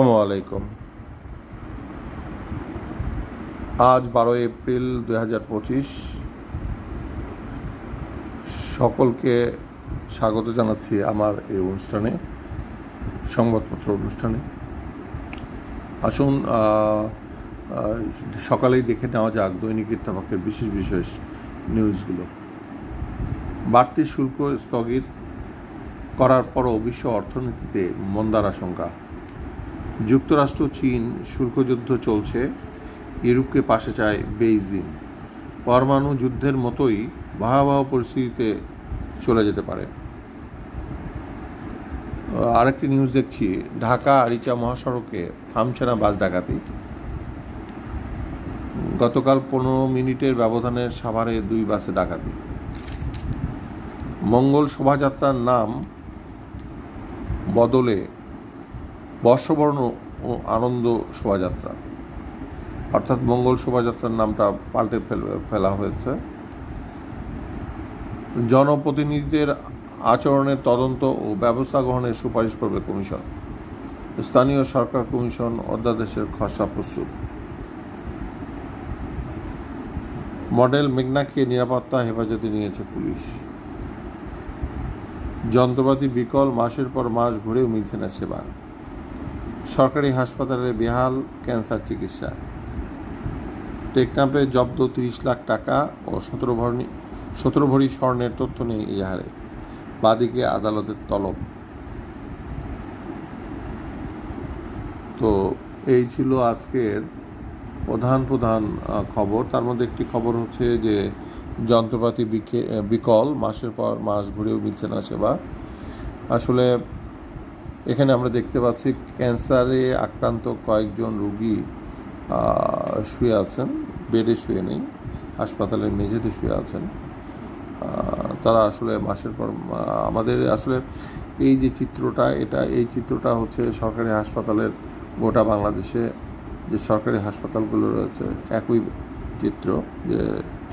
আসসালামু আলাইকুম। আজ 12 এপ্রিল 2025। সকলকে স্বাগত জানাচ্ছি আমার এই অনুষ্ঠানে, সংবাদপত্র অনুষ্ঠানে। আসুন সকালেই দেখে নেওয়া যাক দৈনিক ইত্তেফাকের বিশেষ বিশেষ নিউজগুলো। বাড়তি শুল্ক স্থগিত করার পরও বিশ্ব অর্থনীতিতে মন্দার আশঙ্কা। যুক্তরাষ্ট্র চীন শুল্কযুদ্ধ চলছে, ইউরোপকে পাশে চায় বেইজিং। পরমাণু যুদ্ধের মতোই ভয়াবহ পরিস্থিতিতে চলে যেতে পারে। আরেকটি নিউজ দেখছি, ঢাকা আরিচা মহাসড়কে থামছে না বাস ডাকাতি। গতকাল 15 মিনিটের ব্যবধানে সাভারে 2 বাসে ডাকাতি। মঙ্গল শোভাযাত্রার নাম বদলে বর্ষবরণ ও আনন্দ শোভাযাত্রা, অর্থাৎ মঙ্গল শোভাযাত্রার নামটা পাল্টে ফেলা হয়েছে। জনপ্রতিনিধিদের আচরণের তদন্ত ও ব্যবস্থা গ্রহণের সুপারিশ করবে কমিশন। স্থানীয় সরকার কমিশন অধ্যাদেশের খসড়া প্রস্তুত। মডেল মেঘনাকে নিরাপত্তা হেফাজতে নিয়েছে পুলিশ। যন্ত্রপাতি বিকল, মাসের পর মাস ঘুরেও মিলছে না সেবা। সরকারি হাসপাতালে বেহাল ক্যান্সার চিকিৎসা। টেকনাফে জব্দ 30 লাখ টাকা ও 17 ভরি স্বর্ণের তথ্য নেই এই হারে। বাদীকে আদালতের তলব। তো এই ছিল আজকের প্রধান খবর। তার মধ্যে একটি খবর হচ্ছে যে যন্ত্রপাতি বিকল, মাসের পর মাস ঘুরেও মিলছে না সেবা। আসলে এখানে আমরা দেখতে পাচ্ছি ক্যান্সারে আক্রান্ত কয়েকজন রোগী শুয়ে আছেন, বেডে শুয়ে নেই, হাসপাতালের মেঝেতে শুয়ে আছেন। তারা আসলে মাসের পর আমাদের আসলে এই যে চিত্রটা, এই চিত্রটা হচ্ছে সরকারি হাসপাতালের গোটা বাংলাদেশে যে সরকারি হাসপাতালগুলো রয়েছে একই চিত্র, যে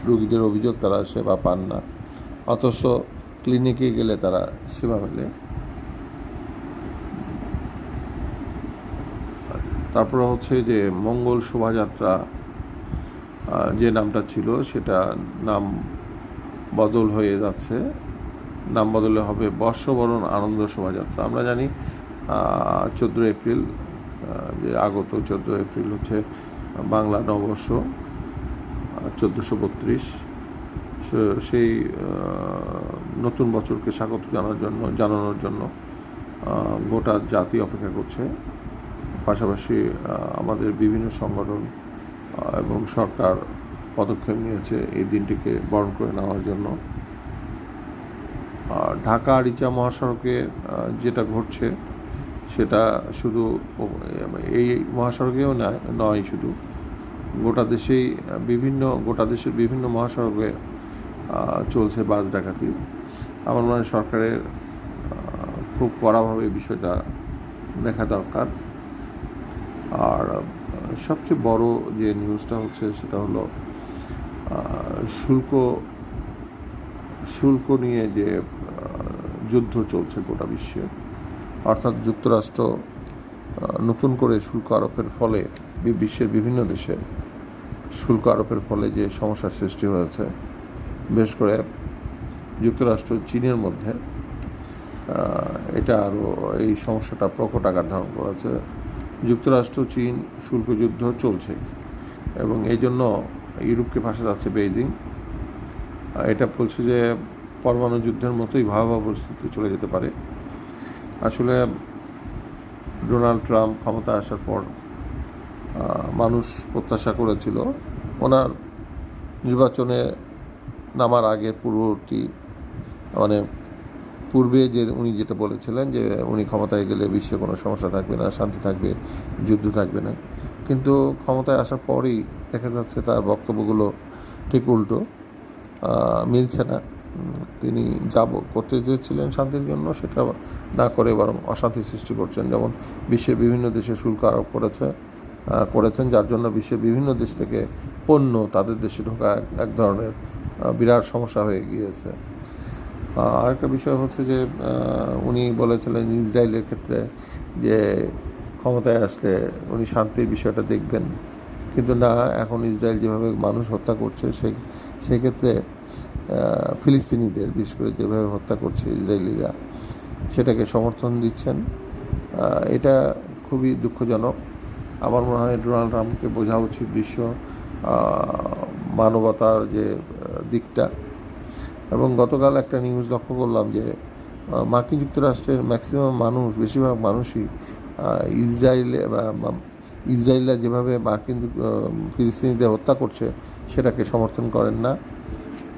রোগীদের অভিযোগ তারা সেবা পান না, অথচ ক্লিনিকে গেলে তারা সেবা মেলে। তারপরে হচ্ছে যে মঙ্গল শোভাযাত্রা যে নামটা ছিল সেটা নাম বদল হয়ে যাচ্ছে, নাম বদলে হবে বর্ষবরণ আনন্দ শোভাযাত্রা। আমরা জানি 14 এপ্রিল, যে আগত 14 এপ্রিল হচ্ছে বাংলা নববর্ষ 1432। সেই নতুন বছরকে স্বাগত জানানোর জন্য গোটা জাতি অপেক্ষা করছে। পাশাপাশি আমাদের বিভিন্ন সংগঠন এবং সরকার পদক্ষেপ নিয়েছে এই দিনটিকে বরণ করে নেওয়ার জন্য। ঢাকা আরিচা মহাসড়কে যেটা ঘটছে সেটা শুধু এই মহাসড়কেও নয়, শুধু গোটা দেশের বিভিন্ন মহাসড়কে চলছে বাস ডাকাতি। আমার মনে হয় সরকারের খুব কড়াভাবে বিষয়টা দেখা দরকার। আর সবচেয়ে বড় যে নিউজটা হচ্ছে সেটা হলো শুল্ক নিয়ে যে যুদ্ধ চলছে গোটা বিশ্বে, অর্থাৎ যুক্তরাষ্ট্র নতুন করে শুল্ক আরোপের ফলে বিশ্বের বিভিন্ন দেশে শুল্ক আরোপের ফলে যে সমস্যার সৃষ্টি হয়েছে, বিশেষ করে যুক্তরাষ্ট্র চীনের মধ্যে, এটা আরও এই সমস্যাটা প্রকট আকার ধারণ করেছে। যুক্তরাষ্ট্র চীন শুল্ক যুদ্ধ চলছে এবং এই জন্য ইউরোপকে পাশে যাচ্ছে বেইজিং। এটা বলছে যে পরমাণু যুদ্ধের মতোই ভয়াবহ পরিস্থিতি চলে যেতে পারে। আসলে ডোনাল্ড ট্রাম্প ক্ষমতায় আসার পর মানুষ প্রত্যাশা করেছিল ওনার নির্বাচনে নামার আগে পূর্বে যে উনি যেটা বলেছিলেন যে উনি ক্ষমতায় গেলে বিশ্বে কোনো সমস্যা থাকবে না, শান্তি থাকবে, যুদ্ধ থাকবে না। কিন্তু ক্ষমতায় আসার পরেই দেখা যাচ্ছে তার বক্তব্যগুলো ঠিক উল্টো, মিলছে না। তিনি করতে চেয়েছিলেন শান্তির জন্য, সেটা না করে বরং অশান্তি সৃষ্টি করছেন। যেমন বিশ্বের বিভিন্ন দেশে শুল্ক আরোপ করেছেন, যার জন্য বিশ্বের বিভিন্ন দেশ থেকে পণ্য তাদের দেশে ঢোকা এক ধরনের বিরাট সমস্যা হয়ে গিয়েছে। আরেকটা বিষয় হচ্ছে যে উনি বলেছিলেন ইসরায়েলের ক্ষেত্রে যে ক্ষমতায় আসলে উনি শান্তির বিষয়টা দেখবেন, কিন্তু না, এখন ইসরায়েল যেভাবে মানুষ হত্যা করছে সেক্ষেত্রে ফিলিস্তিনিদের বিশেষ করে যেভাবে হত্যা করছে ইসরায়েলিরা সেটাকে সমর্থন দিচ্ছেন। এটা খুবই দুঃখজনক। আমার মনে হয় ডোনাল্ড ট্রাম্পকে বোঝা উচিত বিশ্ব মানবতার যে দিকটা। এবং গতকাল একটা নিউজ লক্ষ্য করলাম যে মার্কিন যুক্তরাষ্ট্রের ম্যাক্সিমাম মানুষ, বেশিরভাগ মানুষই ইসরায়েলরা যেভাবে ফিলিস্তিনিদের হত্যা করছে সেটাকে সমর্থন করেন না।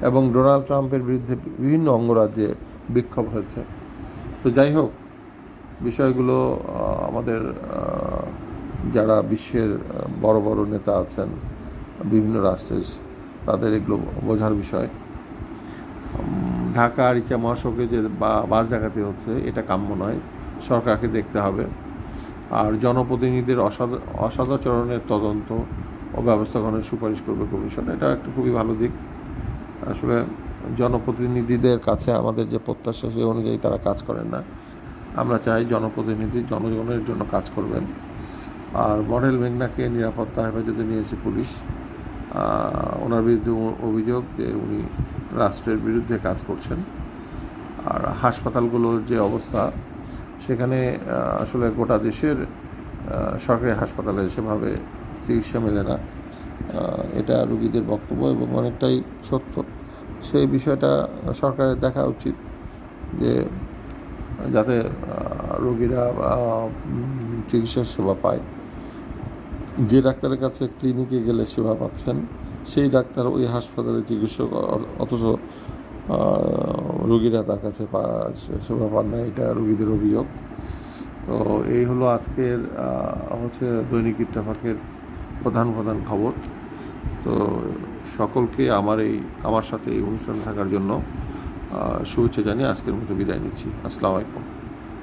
এবং ডোনাল্ড ট্রাম্পের বিরুদ্ধে বিভিন্ন অঙ্গরাজ্যে বিক্ষোভ হয়েছে। তো যাই হোক, বিষয়গুলো আমাদের যারা বিশ্বের বড় বড় নেতা আছেন বিভিন্ন রাষ্ট্রের, তাদের এগুলো বোঝার বিষয়। ঢাকা আরিচা মহাসড়কে যে বাস ডাকাতি হচ্ছে এটা কাম্য নয়, সরকারকে দেখতে হবে। আর জনপ্রতিনিধিদের অসদাচরণের তদন্ত ও ব্যবস্থা গ্রহণের সুপারিশ করবে কমিশন। এটা একটা খুবই ভালো দিক। আসলে জনপ্রতিনিধিদের কাছে আমাদের যে প্রত্যাশা সেই অনুযায়ী তারা কাজ করেন না। আমরা চাই জনপ্রতিনিধি জনগণের জন্য কাজ করবেন। আর মডেল মেঘনাকে নিরাপত্তা হেফাজতে নিয়েছে পুলিশ। ওনার বিরুদ্ধে অভিযোগ যে উনি রাষ্ট্রের বিরুদ্ধে কাজ করছেন। আর হাসপাতালগুলোর যে অবস্থা, সেখানে আসলে গোটা দেশের সরকারি হাসপাতালে সেভাবে চিকিৎসা মেলে না, এটা রোগীদের বক্তব্য এবং অনেকটাই সত্য। সেই বিষয়টা সরকারের দেখা উচিত যে যাতে রোগীরা চিকিৎসা সেবা পায়। যে ডাক্তারের কাছে ক্লিনিকে গেলে সেবা পাচ্ছেন সেই ডাক্তার ওই হাসপাতালে চিকিৎসক, অথচ রোগীরা তার কাছে সেবা পান না, এটা রোগীদের অভিযোগ। তো এই হলো আজকের দৈনিক ইত্তেফাকের প্রধান খবর। তো সকলকে আমার সাথে এই অনুষ্ঠানে থাকার জন্য শুভেচ্ছা জানিয়ে আজকের মতো বিদায় নিচ্ছি। আসসালামু আলাইকুম।